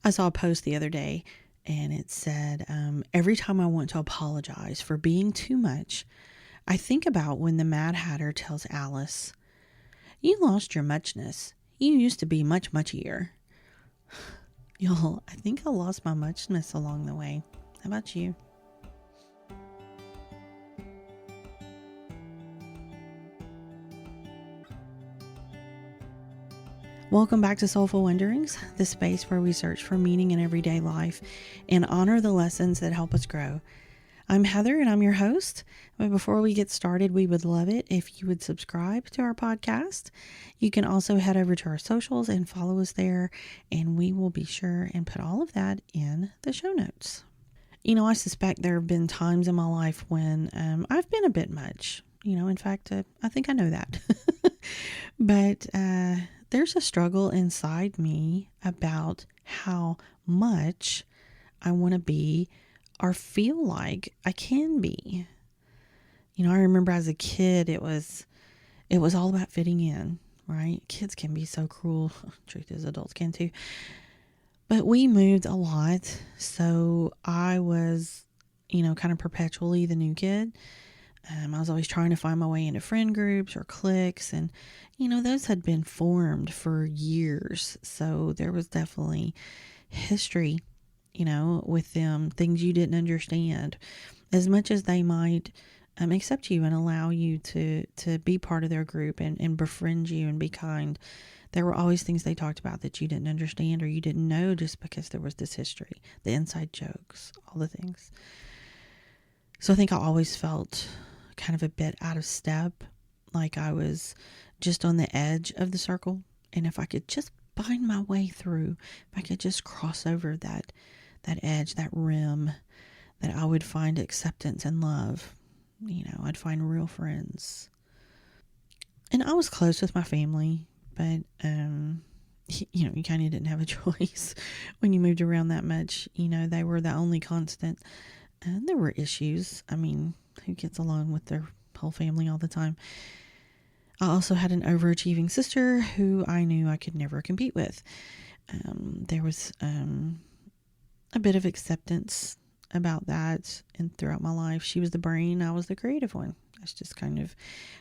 I saw a post the other day and it said, every time I want to apologize for being too much, I think about when the Mad Hatter tells Alice, "You lost your muchness. You used to be much muchier." Y'all, I think I lost my muchness along the way. How about you? Welcome back to Soulful Wonderings, the space where we search for meaning in everyday life and honor the lessons that help us grow. I'm Heather and I'm your host. But before we get started, we would love it if you would subscribe to our podcast. You can also head over to our socials and follow us there, and we will be sure and put all of that in the show notes. You know, I suspect there have been times in my life when I've been a bit much. In fact, I think I know that. But there's a struggle inside me about how much I want to be or feel like I can be. I remember as a kid, it was all about fitting in, right? Kids can be so cruel. Truth is, adults can too. But we moved a lot, so I was, kind of perpetually the new kid. I was always trying to find my way into friend groups or cliques, and, those had been formed for years. So there was definitely history, with them, things you didn't understand. As much as they might accept you and allow you to be part of their group and befriend you and be kind, there were always things they talked about that you didn't understand or you didn't know, just because there was this history, the inside jokes, all the things. So I think I always felt kind of a bit out of step, like I was just on the edge of the circle. And if I could just find my way through, if I could just cross over that edge, that rim, that I would find acceptance and love. I'd find real friends. And I was close with my family, but, you kind of didn't have a choice when you moved around that much. They were the only constant. And there were issues. I mean, who gets along with their whole family all the time? I also had an overachieving sister who I knew I could never compete with. There was a bit of acceptance about that, and throughout my life, she was the brain, I was the creative one. That's just kind of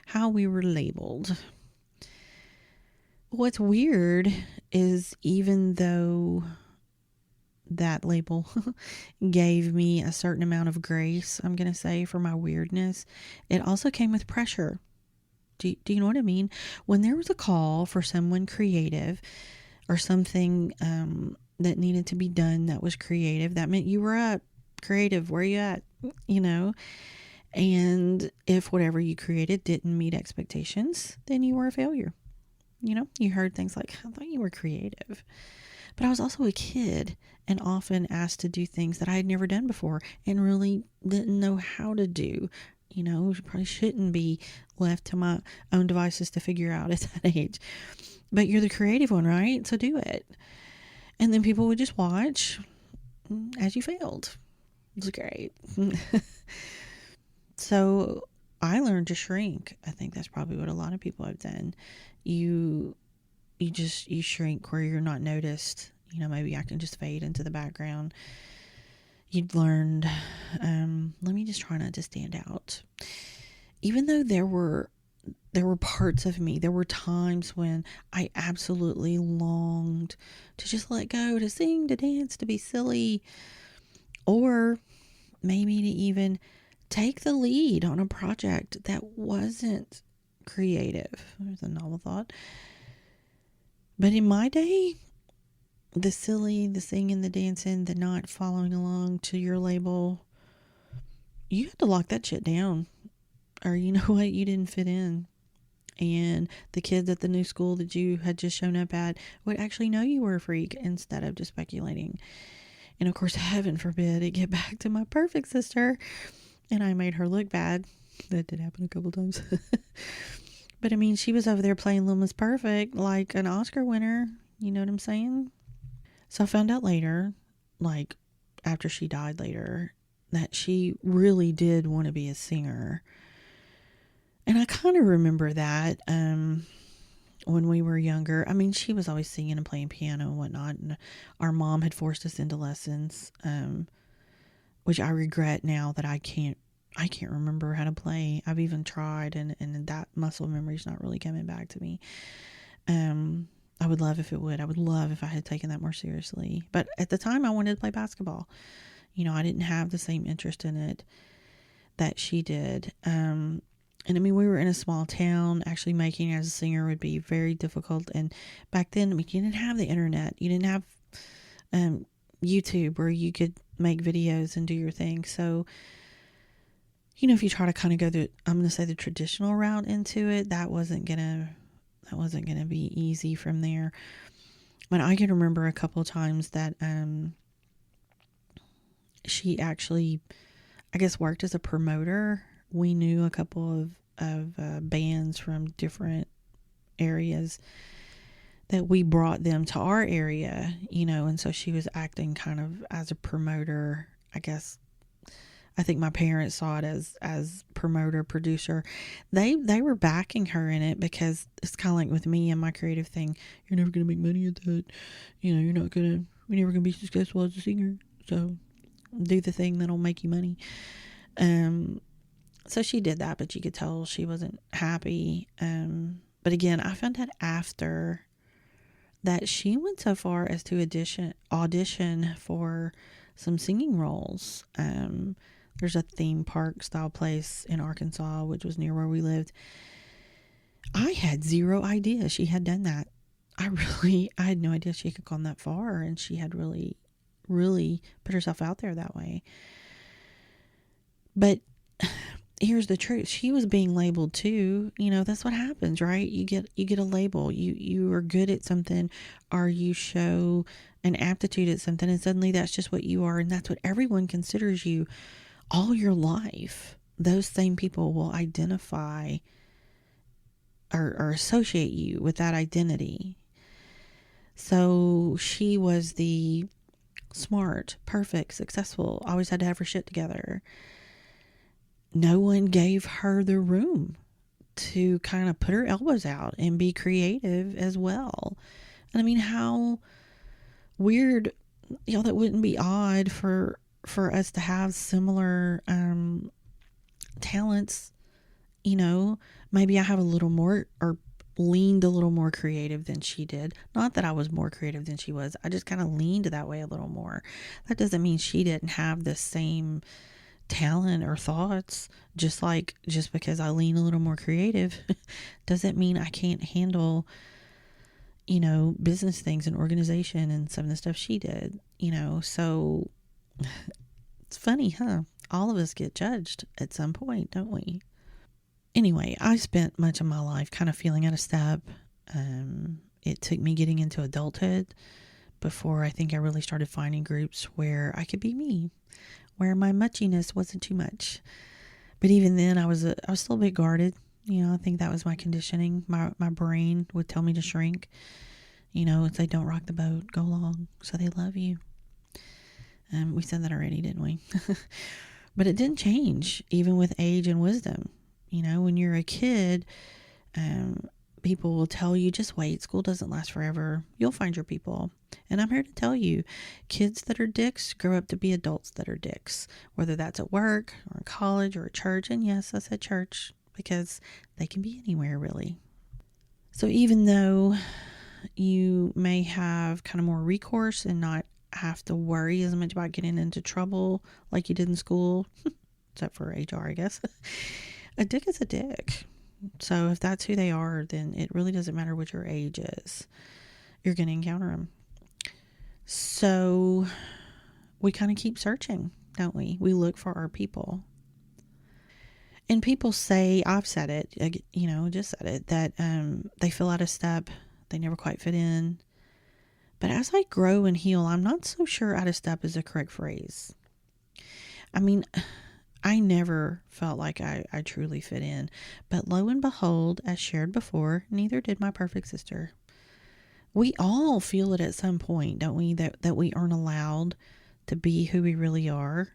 how we were labeled. What's weird is, even though that label gave me a certain amount of grace, I'm going to say, for my weirdness, it also came with pressure. Do you know what I mean? When there was a call for someone creative or something that needed to be done that was creative, that meant you were up. Creative, where you at? And if whatever you created didn't meet expectations, then you were a failure. You heard things like, "I thought you were creative." But I was also a kid and often asked to do things that I had never done before and really didn't know how to do. Probably shouldn't be left to my own devices to figure out at that age. But you're the creative one, right? So do it. And then people would just watch as you failed. It was great. So I learned to shrink. I think that's probably what a lot of people have done. You shrink where you're not noticed. Maybe I can just fade into the background. You'd learned, let me just try not to stand out. Even though there were parts of me, there were times when I absolutely longed to just let go, to sing, to dance, to be silly, or maybe to even take the lead on a project that wasn't creative. There's a novel thought. But in my day, the silly, the singing, the dancing, the not following along to your label, you had to lock that shit down. Or you know what? You didn't fit in. And the kids at the new school that you had just shown up at would actually know you were a freak instead of just speculating. And of course, heaven forbid it get back to my perfect sister and I made her look bad. That did happen a couple times. But I mean, she was over there playing Little Miss Perfect like an Oscar winner. You know what I'm saying? So I found out later, like after she died later, that she really did want to be a singer. And I kind of remember that. when we were younger. I mean, she was always singing and playing piano and whatnot. And our mom had forced us into lessons, which I regret now that I can't remember how to play. I've even tried, and that muscle memory is not really coming back to me. I would love if it would. I would love if I had taken that more seriously. But at the time, I wanted to play basketball. You know, I didn't have the same interest in it that she did. And I mean, we were in a small town. Actually, making it as a singer would be very difficult. And back then, I mean, you didn't have the internet. You didn't have YouTube where you could make videos and do your thing. So, you know, if you try to kind of go I'm going to say the traditional route into it, that wasn't gonna be easy from there. But I can remember a couple of times that she actually, I guess, worked as a promoter. We knew a couple of bands from different areas that we brought them to our area, you know, and so she was acting kind of as a promoter, I guess. I think my parents saw it as promoter, producer. They were backing her in it, because it's kind of like with me and my creative thing. You're never going to make money at that. You know, you're never going to be successful as a singer. So do the thing that'll make you money. So she did that, but you could tell she wasn't happy. But again, I found out after that she went so far as to audition for some singing roles. There's a theme park style place in Arkansas, which was near where we lived. I had zero idea she had done that. I had no idea she had gone that far, and she had really, really put herself out there that way. But here's the truth. She was being labeled too. You know, that's what happens, right? You get a label. You are good at something, or you show an aptitude at something, and suddenly that's just what you are, and that's what everyone considers you all your life. Those same people will identify or associate you with that identity. So she was the smart, perfect, successful, always had to have her shit together. No one gave her the room to kind of put her elbows out and be creative as well. And I mean, how weird, you know, that wouldn't be odd for us to have similar talents. You know, maybe I have a little more, or leaned a little more creative than she did. Not that I was more creative than she was. I just kind of leaned that way a little more. That doesn't mean she didn't have the same talent or thoughts. Just because I lean a little more creative doesn't mean I can't handle, you know, business things and organization and some of the stuff she did, you know. So it's funny, huh? All of us get judged at some point, don't we? Anyway, I spent much of my life kind of feeling out of step. It took me getting into adulthood before I think I really started finding groups where I could be me, where my muchiness wasn't too much. But even then, I was still a bit guarded. You know, I think that was my conditioning. My brain would tell me to shrink. You know, and say, don't rock the boat, go along, so they love you. We said that already, didn't we? But it didn't change, even with age and wisdom. You know, when you're a kid, people will tell you, just wait, school doesn't last forever. You'll find your people. And I'm here to tell you, kids that are dicks grow up to be adults that are dicks, whether that's at work or in college or at church. And yes, I said church because they can be anywhere, really. So even though you may have kind of more recourse and not have to worry as much about getting into trouble like you did in school, except for HR, I guess. A dick is a dick. So if that's who they are, then it really doesn't matter what your age is. You're going to encounter them. So we kind of keep searching, don't we? We look for our people. And people say, I've said it, you know, just said it, that they feel out of step. They never quite fit in. But as I grow and heal, I'm not so sure out of step is the correct phrase. I mean, I never felt like I truly fit in. But lo and behold, as shared before, neither did my perfect sister. We all feel it at some point, don't we? That we aren't allowed to be who we really are.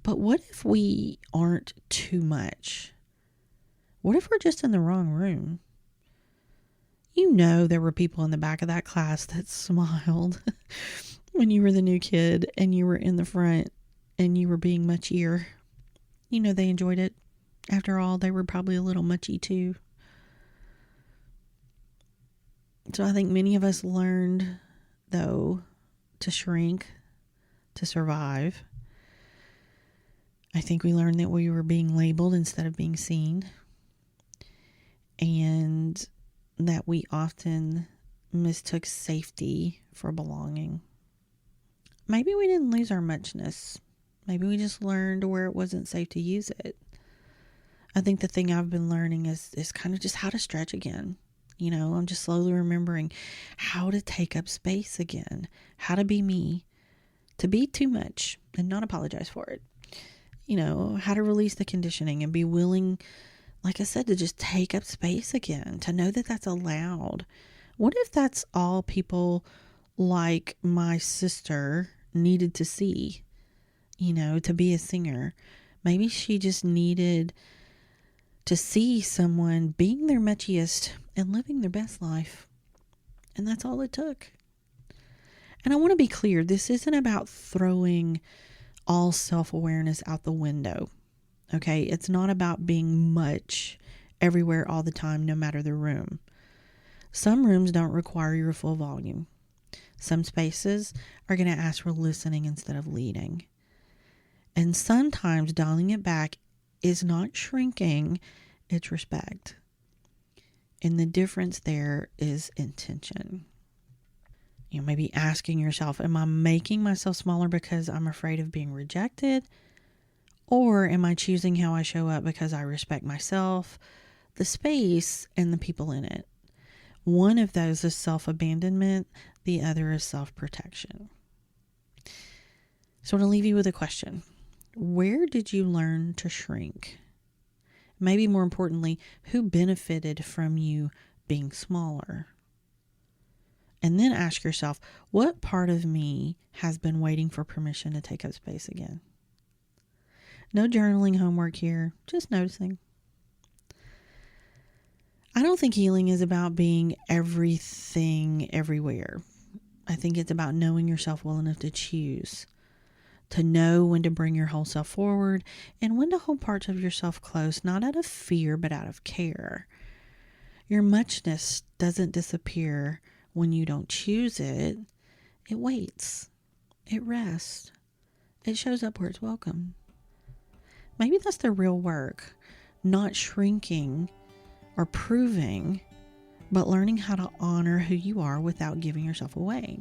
But what if we aren't too much? What if we're just in the wrong room? You know, there were people in the back of that class that smiled when you were the new kid and you were in the front and you were being muchier. You know, they enjoyed it. After all, they were probably a little muchy too. So I think many of us learned, though, to shrink, to survive. I think we learned that we were being labeled instead of being seen. And that we often mistook safety for belonging. Maybe we didn't lose our muchness. Maybe we just learned where it wasn't safe to use it. I think the thing I've been learning is kind of just how to stretch again. You know, I'm just slowly remembering how to take up space again, how to be me, to be too much and not apologize for it. You know, how to release the conditioning and be willing, like I said, to just take up space again, to know that that's allowed. What if that's all people like my sister needed to see, you know, to be a singer? Maybe she just needed to see someone being their muchiest and living their best life. And that's all it took. And I want to be clear, this isn't about throwing all self-awareness out the window. Okay? It's not about being much everywhere all the time, no matter the room. Some rooms don't require your full volume. Some spaces are going to ask for listening instead of leading. And sometimes dialing it back is not shrinking, it's respect. And the difference there is intention. You know, maybe asking yourself, am I making myself smaller because I'm afraid of being rejected? Or am I choosing how I show up because I respect myself, the space, and the people in it? One of those is self-abandonment. The other is self-protection. So I want to leave you with a question. Where did you learn to shrink? Maybe more importantly, who benefited from you being smaller? And then ask yourself, what part of me has been waiting for permission to take up space again? No journaling homework here, just noticing. I don't think healing is about being everything everywhere. I think it's about knowing yourself well enough to choose, to know when to bring your whole self forward and when to hold parts of yourself close, not out of fear, but out of care. Your muchness doesn't disappear when you don't choose it. It waits. It rests. It shows up where it's welcome. Maybe that's the real work, not shrinking or proving, but learning how to honor who you are without giving yourself away.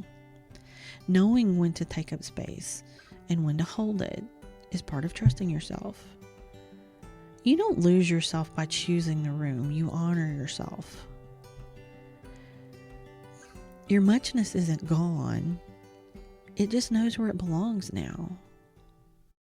Knowing when to take up space and when to hold it is part of trusting yourself. You don't lose yourself by choosing the room. You honor yourself. Your muchness isn't gone. It just knows where it belongs now.